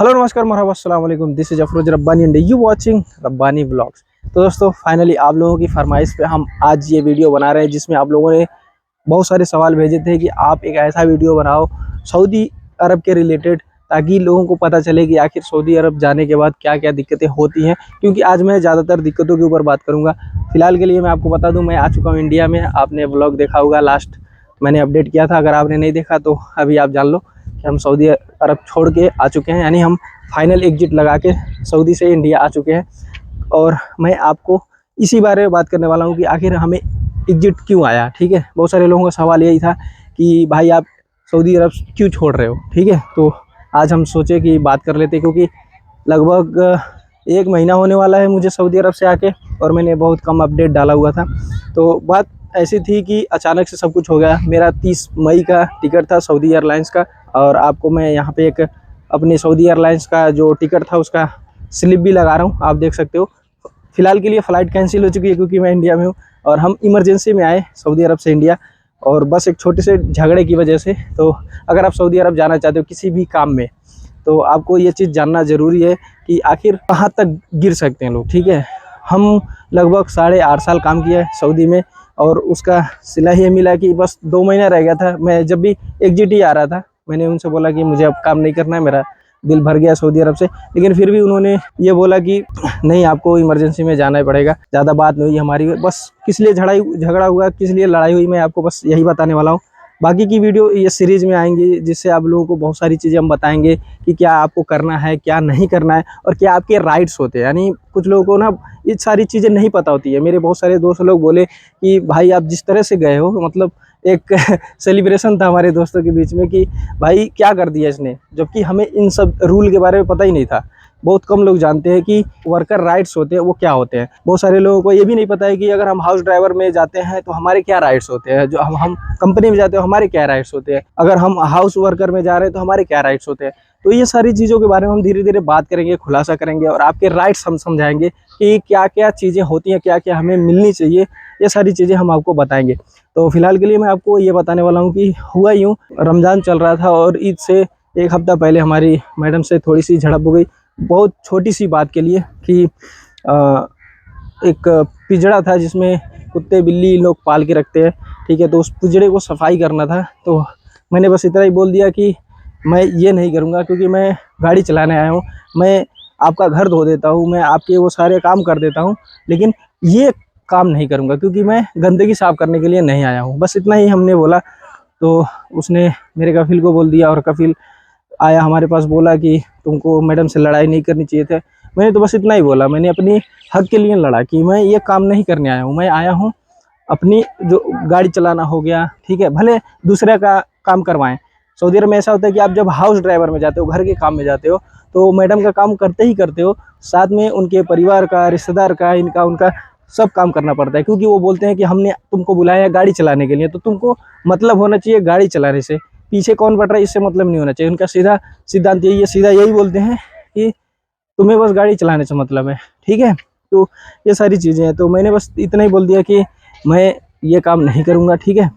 Hello नमस्कार मरहबा अस्सलाम वालेकुम। This is Afroz Rabbani and you watching Rabbani blogs. तो दोस्तों फाइनली आप लोगों की फरमाइश पे हम आज ये वीडियो बना रहे हैं जिसमें आप लोगों ने बहुत सारे सवाल भेजे थे कि आप एक ऐसा वीडियो बनाओ सऊदी अरब के रिलेटेड, ताकि लोगों को पता चले कि आखिर सऊदी अरब जाने के बाद क्या क्या दिक्कतें होती हैं। क्योंकि आज मैं ज़्यादातर दिक्कतों के ऊपर बात करूँगा। फिलहाल के लिए मैं आपको बता दूँ, मैं आ चुका हूँ इंडिया में। आपने ब्लॉग देखा होगा, लास्ट मैंने अपडेट किया था। अगर आपने नहीं देखा तो अभी आप जान लो कि हम सऊदी अरब छोड़ के आ चुके हैं, यानी हम फाइनल एग्जिट लगा के सऊदी से इंडिया आ चुके हैं। और मैं आपको इसी बारे में बात करने वाला हूँ कि आखिर हमें एग्जिट क्यों आया। ठीक है, बहुत सारे लोगों का सवाल यही था कि भाई आप सऊदी अरब क्यों छोड़ रहे हो। ठीक है, तो आज हम सोचे कि बात कर लेते, क्योंकि लगभग 1 महीना होने वाला है मुझे सऊदी अरब से आके, और मैंने बहुत कम अपडेट डाला हुआ था। तो बात ऐसी थी कि अचानक से सब कुछ हो गया। मेरा 30 मई का टिकट था सऊदी एयरलाइंस का, और आपको मैं यहाँ पे एक अपने सऊदी एयरलाइंस का जो टिकट था उसका स्लिप भी लगा रहा हूँ, आप देख सकते हो। फ़िलहाल के लिए फ़्लाइट कैंसिल हो चुकी है क्योंकि मैं इंडिया में हूँ, और हम इमरजेंसी में आए सऊदी अरब से इंडिया, और बस एक छोटे से झगड़े की वजह से। तो अगर आप सऊदी अरब जाना चाहते हो किसी भी काम में, तो आपको ये चीज़ जानना ज़रूरी है कि आखिर कहाँ तक गिर सकते हैं लोग। ठीक है, हम लगभग 8.5 साल काम किया है सऊदी में, और उसका सिला ये मिला कि बस 2 महीना रह गया था। मैं जब भी एग्जिट ही आ रहा था, मैंने उनसे बोला कि मुझे अब काम नहीं करना है, मेरा दिल भर गया सऊदी अरब से। लेकिन फिर भी उन्होंने ये बोला कि नहीं, आपको इमरजेंसी में जाना ही पड़ेगा। ज़्यादा बात नहीं हुई हमारी, बस किस लिए झगड़ा हुआ, किस लिए लड़ाई हुई, मैं आपको बस यही बताने वाला हूँ। बाकी की वीडियो ये सीरीज़ में आएंगी, जिससे आप लोगों को बहुत सारी चीज़ें हम बताएंगे कि क्या आपको करना है, क्या नहीं करना है, और क्या आपके राइट्स होते हैं। यानी कुछ लोगों को ना ये सारी चीज़ें नहीं पता होती है। मेरे बहुत सारे दोस्त लोग बोले कि भाई आप जिस तरह से गए हो, मतलब एक सेलिब्रेशन था हमारे दोस्तों के बीच में कि भाई क्या कर दिया इसने, जबकि हमें इन सब रूल के बारे में पता ही नहीं था। बहुत कम लोग जानते हैं कि वर्कर राइट्स होते हैं वो क्या होते हैं। बहुत सारे लोगों को ये भी नहीं पता है कि अगर हम हाउस ड्राइवर में जाते हैं तो हमारे क्या राइट्स होते हैं, जो हम कंपनी में जाते हैं हमारे क्या राइट्स होते हैं, अगर हम हाउस वर्कर में जा रहे हैं तो हमारे क्या राइट्स होते हैं। तो ये सारी चीज़ों के बारे में हम धीरे धीरे बात करेंगे, खुलासा करेंगे, और आपके राइट्स हम समझाएंगे कि क्या क्या चीज़ें होती हैं, क्या क्या हमें मिलनी चाहिए। ये सारी चीज़ें हम आपको बताएंगे। तो फिलहाल के लिए मैं आपको ये बताने वाला हूँ कि हुआ यूँ, रमज़ान चल रहा था और ईद से 1 हफ्ता पहले हमारी मैडम से थोड़ी सी झड़प हो गई, बहुत छोटी सी बात के लिए। कि एक पिंजड़ा था जिसमें कुत्ते बिल्ली लोग पाल के रखते हैं। ठीक है, तो उस पिंजड़े को सफाई करना था। तो मैंने बस इतना ही बोल दिया कि मैं ये नहीं करूँगा, क्योंकि मैं गाड़ी चलाने आया हूँ, मैं आपका घर धो देता हूँ, मैं आपके वो सारे काम कर देता हूँ, लेकिन ये काम नहीं करूँगा क्योंकि मैं गंदगी साफ़ करने के लिए नहीं आया हूँ। बस इतना ही हमने बोला। तो उसने मेरे कफ़िल को बोल दिया, और कफ़िल आया हमारे पास, बोला कि तुमको मैडम से लड़ाई नहीं करनी चाहिए थे। मैंने तो बस इतना ही बोला, मैंने अपनी हक के लिए लड़ा कि मैं ये काम नहीं करने आया हूँ। मैं आया हूँ अपनी जो गाड़ी चलाना हो गया, ठीक है, भले दूसरे का काम करवाएं। सऊदी अरब में ऐसा होता है कि आप जब हाउस ड्राइवर में जाते हो, घर के काम में जाते हो, तो मैडम का काम करते ही करते हो, साथ में उनके परिवार का, रिश्तेदार का, इनका उनका सब काम करना पड़ता है। क्योंकि वो बोलते हैं कि हमने तुमको बुलाया है गाड़ी चलाने के लिए, तो तुमको मतलब होना चाहिए गाड़ी चलाने से, पीछे कौन बैठ रहा है इससे मतलब नहीं होना चाहिए। उनका सीधा सिद्धांत यही है, सीधा यही बोलते हैं कि तुम्हें बस गाड़ी चलाने से मतलब है। ठीक है, तो ये सारी चीज़ें हैं। तो मैंने बस इतना ही बोल दिया कि मैं ये काम नहीं करूँगा। ठीक है,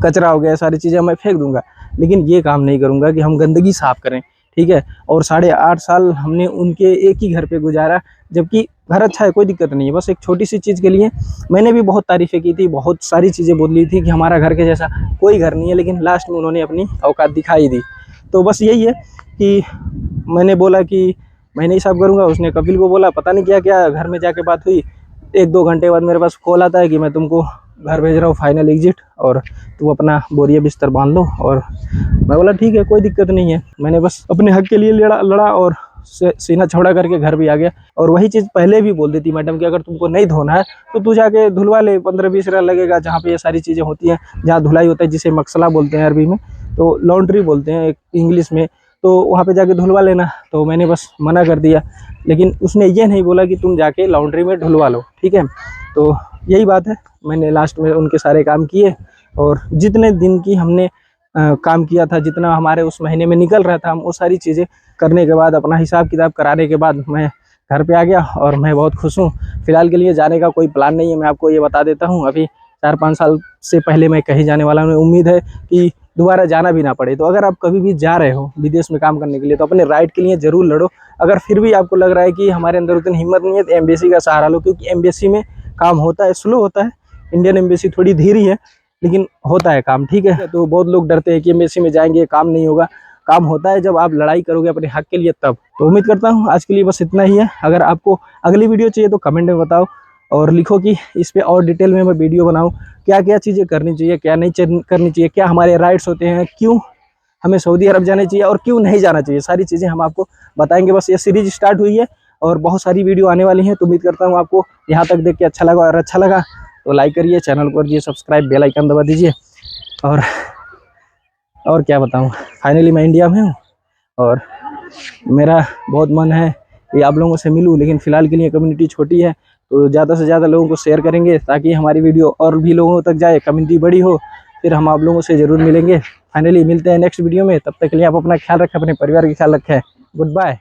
कचरा हो गया, सारी चीज़ें मैं फेंक दूंगा, लेकिन ये काम नहीं करूँगा कि हम गंदगी साफ़ करें। ठीक है, और 8.5 साल हमने उनके एक ही घर पे गुजारा, जबकि घर अच्छा है, कोई दिक्कत नहीं है। बस एक छोटी सी चीज़ के लिए मैंने भी बहुत तारीफ़ें की थी, बहुत सारी चीज़ें बोल ली थी कि हमारा घर के जैसा कोई घर नहीं है, लेकिन लास्ट में उन्होंने अपनी औकात दिखाई दी। तो बस यही है कि मैंने बोला कि मैं नहीं साफ़ करूँगा। उसने कपिल को बोला, पता नहीं क्या क्या घर में जाके बात हुई। 1-2 घंटे बाद मेरे पास कॉल आता है कि मैं तुमको घर भेज रहा हूँ फाइनल एग्जिट, और तुम अपना बोरिया बिस्तर बांध लो। और मैं बोला ठीक है, कोई दिक्कत नहीं है। मैंने बस अपने हक के लिए लड़ा और सीना चौड़ा करके घर भी आ गया। और वही चीज़ पहले भी बोल देती मैडम कि अगर तुमको नहीं धोना है तो तू जाके धुलवा ले, 15-20 रुपया लगेगा जहाँ पे ये सारी चीज़ें होती हैं, जहाँ धुलाई होता है, जिसे मक्सला बोलते हैं अरबी में, तो लॉन्ड्री बोलते हैं इंग्लिश में, तो वहाँ पे जाके धुलवा लेना। तो मैंने बस मना कर दिया, लेकिन उसने ये नहीं बोला कि तुम जाके लॉन्ड्री में धुलवा लो। ठीक है, तो यही बात है। मैंने लास्ट में उनके सारे काम किए, और जितने दिन की हमने काम किया था, जितना हमारे उस महीने में निकल रहा था, हम वो सारी चीज़ें करने के बाद, अपना हिसाब किताब कराने के बाद मैं घर पे आ गया, और मैं बहुत खुश हूँ। फिलहाल के लिए जाने का कोई प्लान नहीं है, मैं आपको ये बता देता हूँ। अभी 4-5 साल से पहले मैं कहीं जाने वाला हूँ। उम्मीद है कि दोबारा जाना भी ना पड़े। तो अगर आप कभी भी जा रहे हो विदेश में काम करने के लिए तो अपने राइट के लिए ज़रूर लड़ो। अगर फिर भी आपको लग रहा है कि हमारे अंदर उतनी हिम्मत नहीं है तो एम्बेसी का सहारा लो, क्योंकि एम्बेसी में काम होता है, स्लो होता है। इंडियन एम्बेसी थोड़ी धीरे है लेकिन होता है काम, ठीक है। तो बहुत लोग डरते हैं कि एम्बेसी में जाएंगे काम नहीं होगा। काम होता है जब आप लड़ाई करोगे अपने हक के लिए तब। तो उम्मीद करता हूँ आज के लिए बस इतना ही है। अगर आपको अगली वीडियो चाहिए तो कमेंट में बताओ और लिखो कि इस पे और डिटेल में मैं वीडियो बनाऊँ, क्या क्या चीज़ें करनी चाहिए, क्या नहीं करनी चाहिए, क्या हमारे राइट्स होते हैं, क्यों हमें सऊदी अरब जाना चाहिए और क्यों नहीं जाना चाहिए। सारी चीज़ें हम आपको बताएंगे। बस ये सीरीज स्टार्ट हुई है और बहुत सारी वीडियो आने वाली हैं। तो उम्मीद करता हूँ आपको यहाँ तक देख के अच्छा लगा, और अच्छा लगा तो लाइक करिए, चैनल को करिए सब्सक्राइब, बेल आइकन दबा दीजिए। और क्या बताऊँ, फाइनली मैं इंडिया में हूँ और मेरा बहुत मन है कि आप लोगों से मिलूँ, लेकिन फ़िलहाल के लिए कम्युनिटी छोटी है। तो ज़्यादा से ज़्यादा लोगों को शेयर करेंगे ताकि हमारी वीडियो और भी लोगों तक जाए, कम्युनिटी बड़ी हो, फिर हम आप लोगों से ज़रूर मिलेंगे। फाइनली मिलते हैं नेक्स्ट वीडियो में। तब तक के लिए आप अपना ख्याल रखें, अपने परिवार का ख्याल रखें। Good bye.